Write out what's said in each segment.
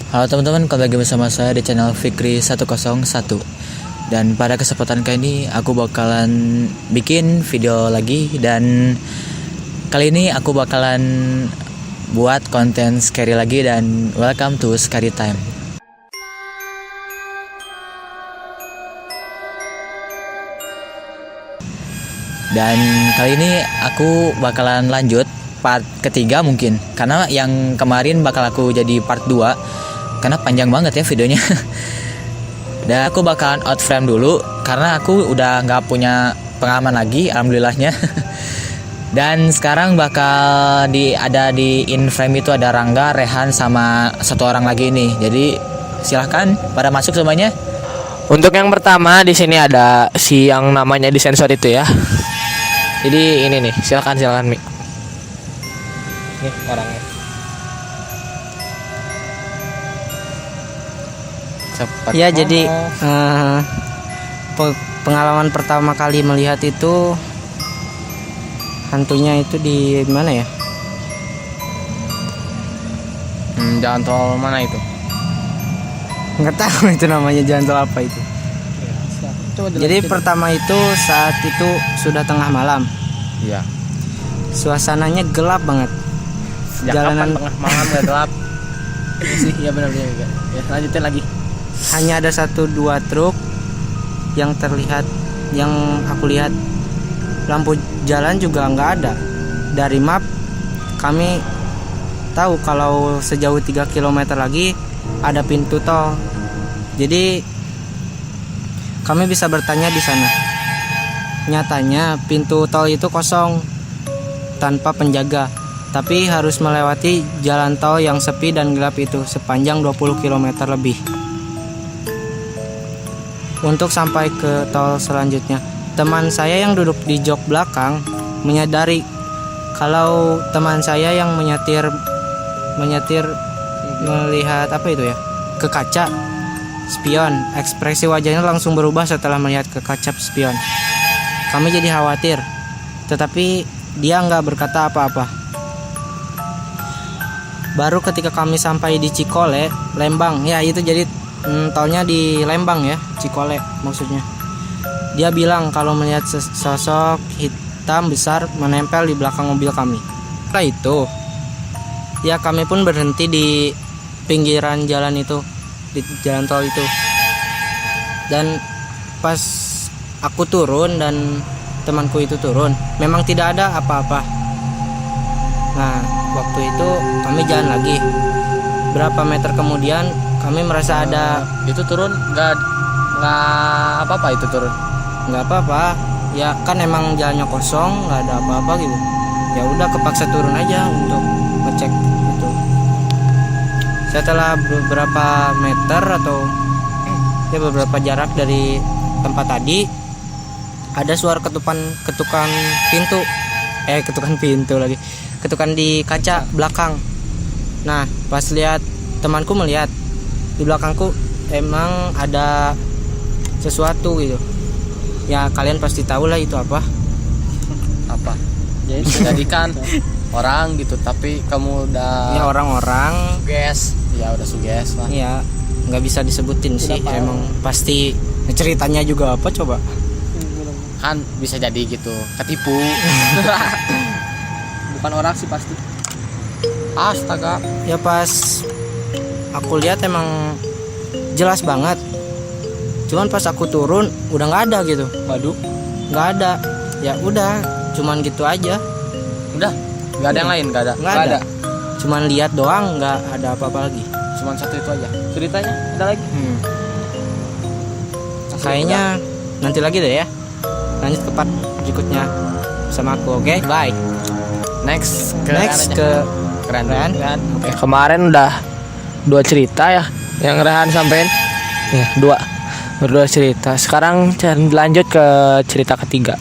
Halo teman-teman, kembali lagi bersama saya di channel Fikri 101. Dan pada kesempatan kali ini aku bakalan bikin video lagi. Dan kali ini aku bakalan buat konten scary lagi. Dan welcome to Scary Time. Dan kali ini aku bakalan lanjut part ketiga mungkin, karena yang kemarin bakal aku jadi part 2 karena panjang banget ya videonya. Dan aku bakalan out frame dulu karena aku udah nggak punya pengalaman lagi, alhamdulillahnya. Dan sekarang bakal ada di in frame itu ada Rangga, Rehan sama satu orang lagi nih. Jadi silahkan pada masuk semuanya. Untuk yang pertama di sini ada si yang namanya disensor itu ya. Jadi ini nih, silakan Mi. Nih orangnya. Cepat. Ya jadi pengalaman pertama kali melihat itu hantunya itu di mana ya? Jalan tol mana itu? Nggak tahu itu namanya jalan tol apa itu. Jadi pertama itu saat itu sudah tengah malam. Iya. Suasananya gelap banget. Jalanan tengah malam gak gelap. Sih, iya benar juga. Ya, lanjutin lagi. Hanya ada 1-2 truk yang terlihat, yang aku lihat. Lampu jalan juga nggak ada. Dari map kami tahu kalau sejauh 3 km lagi ada pintu tol. Jadi kami bisa bertanya di sana. Nyatanya pintu tol itu kosong tanpa penjaga, tapi harus melewati jalan tol yang sepi dan gelap itu sepanjang 20 km lebih. Untuk sampai ke tol selanjutnya, teman saya yang duduk di jok belakang menyadari kalau teman saya yang menyetir melihat apa itu ya, ke kaca spion. Ekspresi wajahnya langsung berubah setelah melihat ke kaca spion. Kami jadi khawatir, tetapi dia nggak berkata apa-apa. Baru ketika kami sampai di Cikole, Lembang, ya itu jadi tolnya di Lembang ya, Cikole maksudnya. Dia bilang kalau melihat sosok hitam besar menempel di belakang mobil kami. Setelah itu, ya kami pun berhenti di pinggiran jalan itu, di jalan tol itu. Dan pas aku turun dan temanku itu turun, memang tidak ada apa-apa. Nah, waktu itu kami jalan lagi. Berapa meter kemudian kami merasa ada. Itu turun nggak apa-apa itu turun. Nggak apa-apa. Ya kan emang jalannya kosong, nggak ada apa-apa gitu. Ya udah kepaksa turun aja untuk ngecek itu. Setelah beberapa meter atau ya beberapa jarak dari tempat tadi, ada suara ketukan pintu. Ketukan di kaca belakang. Nah, pas lihat, temanku melihat di belakangku emang ada sesuatu gitu. Ya kalian pasti tahu lah itu apa. Jadi menjadikan orang gitu, tapi kamu udah ya orang-orang suges. Ya udah suges lah. Ya nggak bisa disebutin sih. Emang pasti ceritanya juga apa coba. Kan bisa jadi gitu, ketipu. Bukan orang sih pasti. Astaga. Ya pas aku lihat emang jelas banget. Cuman pas aku turun udah nggak ada gitu. Waduh, nggak ada. Ya udah, cuman gitu aja. Udah, nggak ada yang lain, nggak ada. Cuman lihat doang, nggak ada apa-apa lagi. Cuman satu itu aja. Ceritanya ada lagi. Kayaknya nanti lagi deh ya. Lanjut ke part berikutnya sama aku, oke? Bye. Next ke Rehan. Oke. Kemarin udah 2 cerita ya yang Rehan sampein. Ya, 2 berdua cerita. Sekarang lanjut ke cerita ketiga.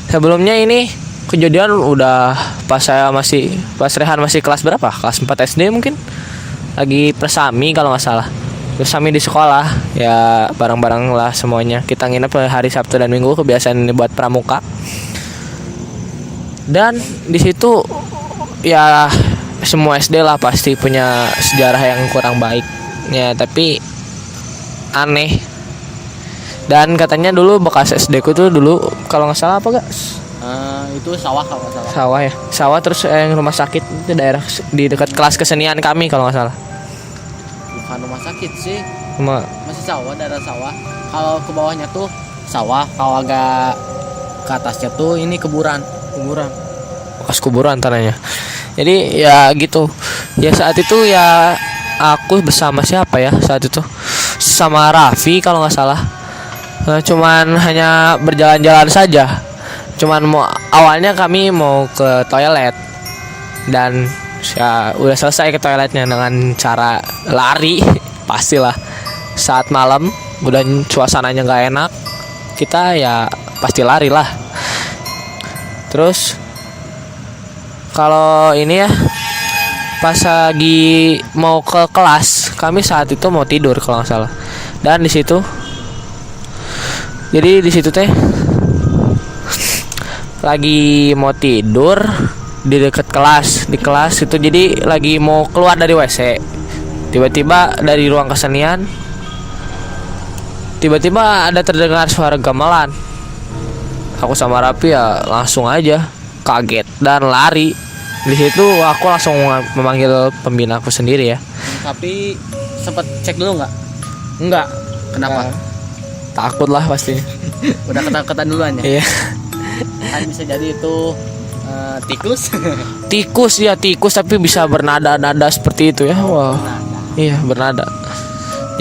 Sebelumnya ini kejadian udah pas Rehan masih kelas berapa? Kelas 4 SD mungkin. Lagi persami kalau nggak salah. Persami di sekolah, ya bareng-bareng lah semuanya. Kita nginep hari Sabtu dan Minggu, kebiasaan ini buat pramuka. Dan di situ ya semua SD lah pasti punya sejarah yang kurang baik ya, tapi aneh. Dan katanya dulu bekas SD ku tuh dulu kalau nggak salah apa gak? Itu sawah kalau nggak salah. Sawah ya, sawah terus yang rumah sakit itu daerah di dekat kelas kesenian kami kalau nggak salah. Bukan rumah sakit sih, Masih sawah, daerah sawah. Kalau ke bawahnya tuh sawah, kalau agak ke atasnya tuh ini kuburan. bekas kuburan tanahnya. Jadi ya gitu. Ya saat itu ya aku bersama siapa ya saat itu? Sama Raffi kalau nggak salah. Cuman hanya berjalan-jalan saja. Cuman awalnya kami mau ke toilet dan ya udah selesai ke toiletnya dengan cara lari. Pastilah saat malam udah suasananya nggak enak, kita ya pasti lari lah. Terus kalau ini ya pas lagi mau ke kelas, kami saat itu mau tidur kalau nggak salah. Dan di situ teh lagi mau tidur di dekat kelas, di kelas itu. Jadi lagi mau keluar dari WC, tiba-tiba dari ruang kesenian tiba-tiba ada terdengar suara gamelan. Aku sama Rapi ya langsung aja kaget dan lari. Di situ aku langsung memanggil pembina aku sendiri ya. Tapi sempat cek dulu nggak? Enggak. Kenapa? Takut lah pastinya. Udah ketakutan duluan ya? Iya. Kan bisa jadi itu tikus. Tikus tapi bisa bernada-nada seperti itu ya. Wah. Iya, bernada.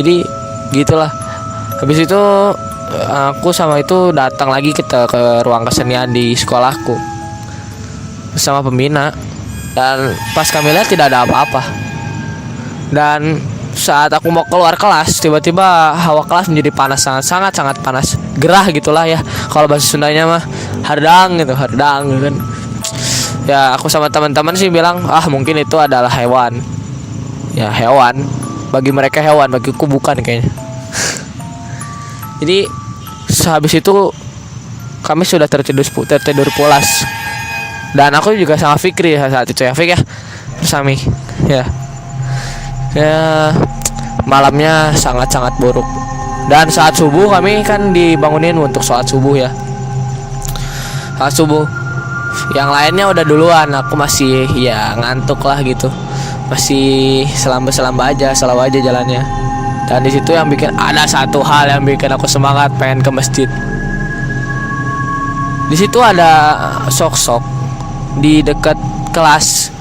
Jadi gitulah. Habis itu aku sama itu datang lagi kita ke ruang kesenian di sekolahku bersama pembina. Dan pas kami lihat tidak ada apa-apa. Dan saat aku mau keluar kelas, tiba-tiba hawa kelas menjadi panas, sangat panas, gerah gitulah ya. Kalau bahasa Sundanya mah hardang gitu kan. Ya aku sama teman-teman sih bilang, mungkin itu adalah hewan. Ya hewan, bagi mereka hewan, bagiku bukan kayaknya. Jadi sehabis itu kami sudah tertidur pulas. Dan aku juga sama Fikri ya saat itu ya, Fik ya, bersami ya. Ya malamnya sangat buruk. Dan saat subuh kami kan dibangunin untuk sholat subuh ya. Saat subuh yang lainnya udah duluan, aku masih ya ngantuk lah gitu, masih selamba aja, selalu aja jalannya. Dan di situ yang bikin ada satu hal yang bikin aku semangat pengen ke masjid. Di situ ada sok-sok di dekat kelas.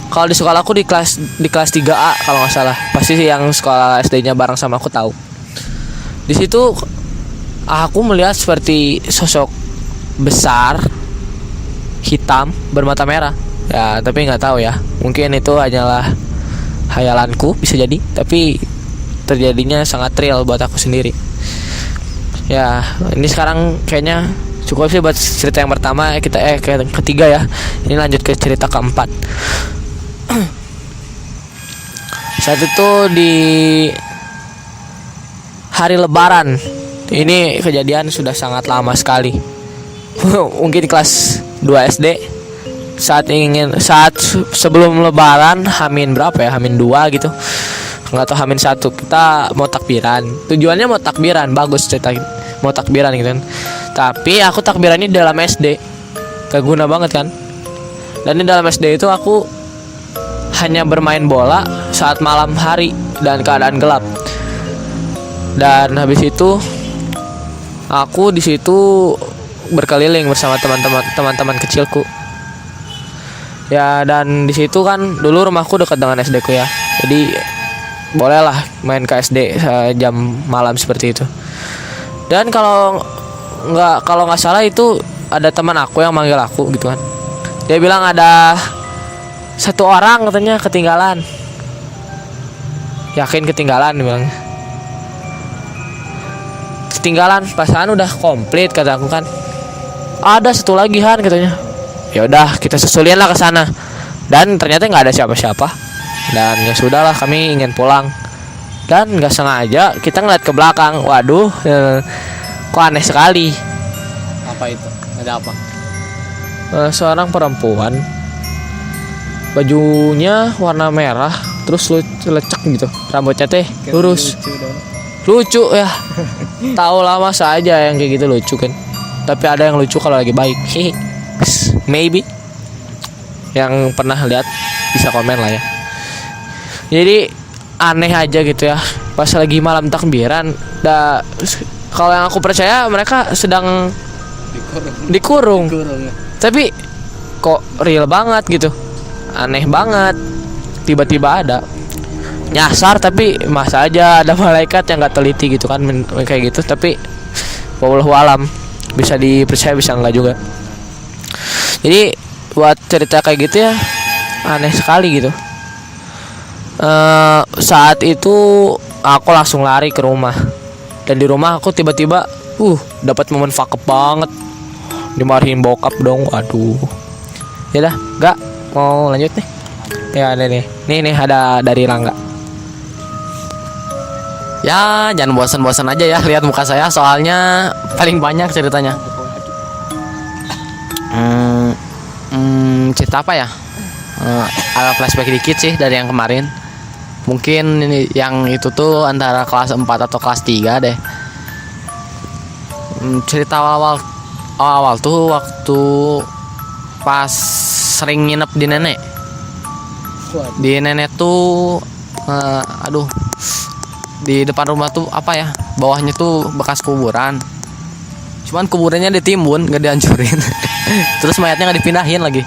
Kalau di sekolah aku di kelas 3A kalau nggak salah. Pasti yang sekolah SD-nya bareng sama aku tahu. Di situ aku melihat seperti sosok besar hitam bermata merah. Ya, tapi nggak tahu ya. Mungkin itu hanyalah hayalanku, bisa jadi. Tapi terjadinya sangat real buat aku sendiri. Ya, ini sekarang kayaknya cukup sih buat cerita yang pertama. Kita ketiga ya. Ini lanjut ke cerita keempat. Saat itu di hari Lebaran, ini kejadian sudah sangat lama sekali. Mungkin kelas 2 SD. Saat sebelum Lebaran, Hamin berapa ya? Hamin 2 gitu. Nggak tahu, Hamin 1 kita mau takbiran. Tujuannya mau takbiran, bagus cerita. Mau takbiran gitu kan. Tapi aku takbirannya di dalam SD. Keguna banget kan. Dan di dalam SD itu aku hanya bermain bola saat malam hari dan keadaan gelap. Dan habis itu aku di situ berkeliling bersama teman-teman kecilku. Ya, dan di situ kan dulu rumahku dekat dengan SD ku ya. Jadi bolehlah main ke SD jam malam seperti itu. Dan kalau nggak salah itu ada teman aku yang manggil aku gitu kan. Dia bilang ada satu orang katanya ketinggalan. Yakin ketinggalan, dia bilang. Ketinggalan, pasangan udah komplit kata aku kan. Ada satu lagi Han katanya. Ya udah kita susulin lah ke sana. Dan ternyata nggak ada siapa-siapa. Dan ya sudahlah, kami ingin pulang. Dan nggak sengaja kita ngeliat ke belakang. Waduh, kok aneh sekali. Apa itu? Ada apa? Seorang perempuan bajunya warna merah, terus lecek gitu, rambutnya teh lurus. Lucu ya. Tahu lah, masa aja yang kayak gitu lucu kan. Tapi ada yang lucu kalau lagi baik. Maybe. Yang pernah lihat bisa komen lah ya. Jadi aneh aja gitu ya. Pas lagi malam takbiran, kalau yang aku percaya mereka sedang dikurung. Tapi kok real banget gitu. Aneh banget. Tiba-tiba ada nyasar, tapi masa aja ada malaikat yang nggak teliti gitu kan kayak gitu. Tapi wallahu alam, bisa dipercaya bisa enggak juga. Jadi buat cerita kayak gitu ya aneh sekali gitu. Saat itu aku langsung lari ke rumah, dan di rumah aku tiba-tiba dapat momen fakep banget, dimarahin bokap dong. Aduh, ya dah, nggak mau lanjut nih. Ya ada nih ada dari Rangga. Ya jangan bosan-bosan aja ya lihat muka saya, soalnya paling banyak ceritanya. Cerita apa ya? Ada flashback dikit sih dari yang kemarin. Mungkin ini yang itu tuh antara kelas 4 atau kelas 3 deh. Cerita awal tuh waktu pas sering nginep di nenek. Di nenek tuh di depan rumah tuh apa ya, bawahnya tuh bekas kuburan. Cuman kuburannya ditimbun, gak dihancurin. Terus mayatnya gak dipindahin lagi.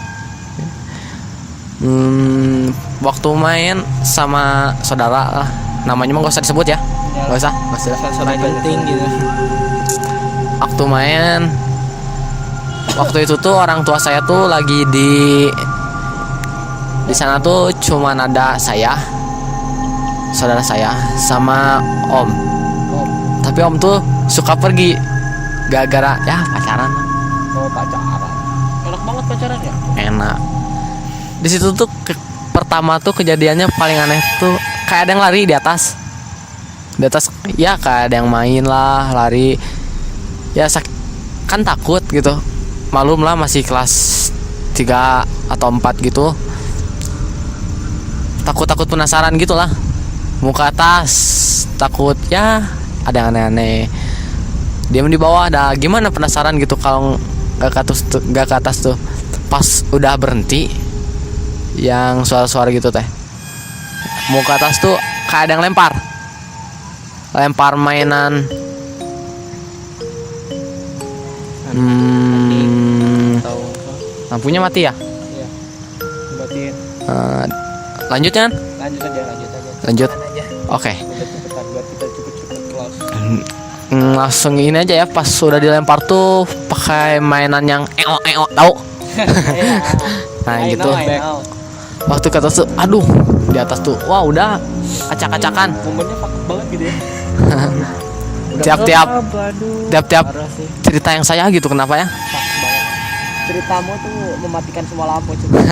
Waktu main sama saudara lah, namanya mah gak usah disebut ya, gak usah penting gitu. Waktu main, waktu itu tuh orang tua saya tuh lagi di sana tuh cuman ada saya, saudara saya, sama om. Tapi om tuh suka pergi gara-gara ya pacaran. Pacaran. Enak banget pacaran ya? Enak. Di situ tuh pertama tuh kejadiannya paling aneh tuh kayak ada yang lari di atas ya, kayak ada yang main lah, lari ya, kan takut gitu, malum lah masih kelas 3 atau 4 gitu, takut penasaran gitu lah, muka atas takut ya, ada yang aneh-aneh. Diam di bawah, ada gimana penasaran gitu kalau gak ke atas tuh. Pas udah berhenti yang suara-suara gitu teh, mau ke atas tuh kayak ada yang lempar mainan. Lampunya mati ya? Iya. Batin. Lanjut kan? Lanjut. Oke. Langsung ini aja ya, pas sudah dilempar tuh pakai mainan yang tahu? Nah gitu. Waktu ke atas tuh, aduh, di atas tuh, wah udah acak-acakan. Momennya fakir banget gitu ya. Tiap cerita yang saya gitu, kenapa ya? Ceritamu tuh mematikan semua lampu coba.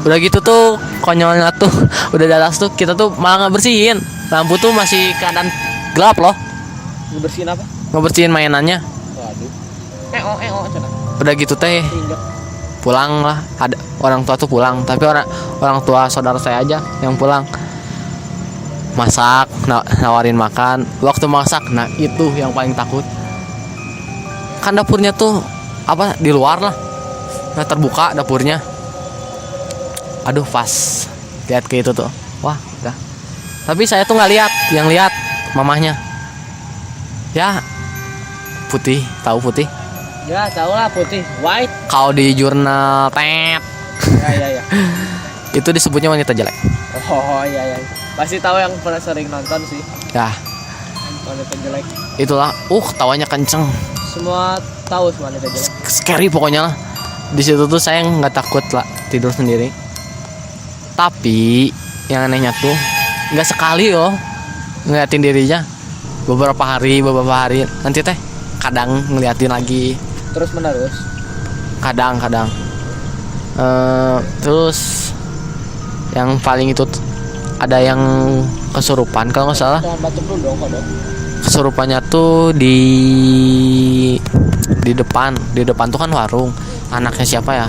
Udah gitu tuh konyolnya tuh, udah di atas tuh kita tuh malah ngebersihin lampu tuh masih keadaan gelap loh. Ngebersihin apa? Ngebersihin mainannya. Waduh. Udah gitu teh pulang lah, ada orang tua tuh pulang, tapi orang tua saudara saya aja yang pulang. Masak, nawarin makan. Waktu masak, nah itu yang paling takut. Kan dapurnya tuh apa di luar lah, nah terbuka dapurnya. Aduh, pas lihat ke itu tuh, wah udah. Tapi saya tuh nggak lihat, yang lihat mamahnya. Ya putih, tahu putih? Ya tahu lah, putih, white. Kalau di jurnal tet, Ya. itu disebutnya wanita jelek. Oh iya. Pasti tahu, yang pernah sering nonton sih. Ya, Wanita jelek. itulah. Tawanya kenceng. Semua tahu wanita jelek. Scary pokoknya lah. Di situ tuh saya nggak takut lah tidur sendiri. Tapi yang anehnya tuh nggak sekali loh ngeliatin dirinya. Beberapa hari nanti teh kadang ngeliatin lagi. Terus menerus. Kadang. Terus yang paling itu ada yang kesurupan kalau nggak salah. Jangan batuk dulu dong, kodok. Kesurupannya tuh di depan tuh kan warung. Anaknya siapa ya?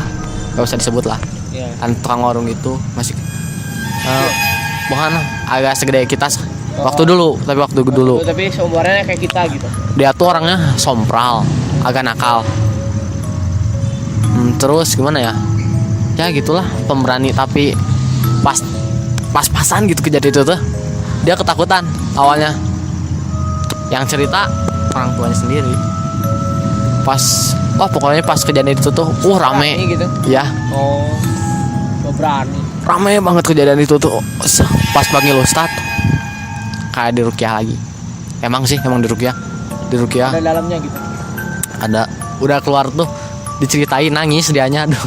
Gak usah disebut lah. Iya. Kan tukang warung gitu masih bukan agak segede kita waktu dulu, tapi waktu dulu Tapi seumurannya kayak kita gitu. dia tuh orangnya sompral, agak nakal. Terus gimana ya? Ya gitulah, pemberani tapi pas-pasan gitu kejadian itu tuh. Dia ketakutan awalnya. Yang cerita orang tuanya sendiri. Pokoknya pas kejadian itu tuh rame. Berani gitu. Ya, Oh. Berani. rame banget kejadian itu tuh. Pas panggil Ustad kayak di Rukyah lagi. Emang di Rukyah. Di Rukyah Ada dalamnya gitu. ada, udah keluar tuh diceritain nangis dianya, aduh.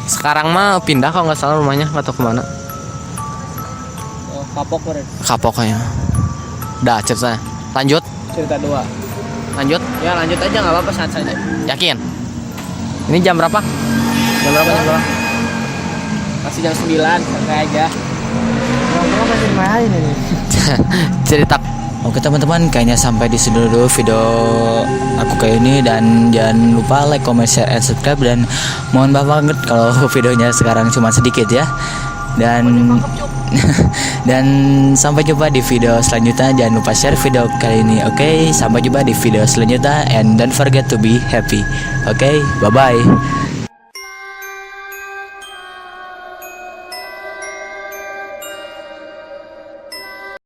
Sekarang mah pindah kalau nggak salah rumahnya, nggak tahu kemana. Oh, kapok berarti. Kapok kayaknya. Udah ceritanya. Lanjut. Cerita 2. Lanjut. Ya lanjut aja nggak apa-apa saat saja. Yakin? Ini jam berapa? Jam berapa? Masih jam 9 santai aja. Ngobrol masih main ini. Cerita. Oke teman-teman, kayaknya sampai di sini dulu video aku kayak ini, dan jangan lupa like, comment, share, and subscribe, dan mohon maaf banget kalau videonya sekarang cuma sedikit ya. Dan dan sampai jumpa di video selanjutnya. Jangan lupa share video kali ini. Oke, sampai jumpa di video selanjutnya, and don't forget to be happy. Oke, bye bye.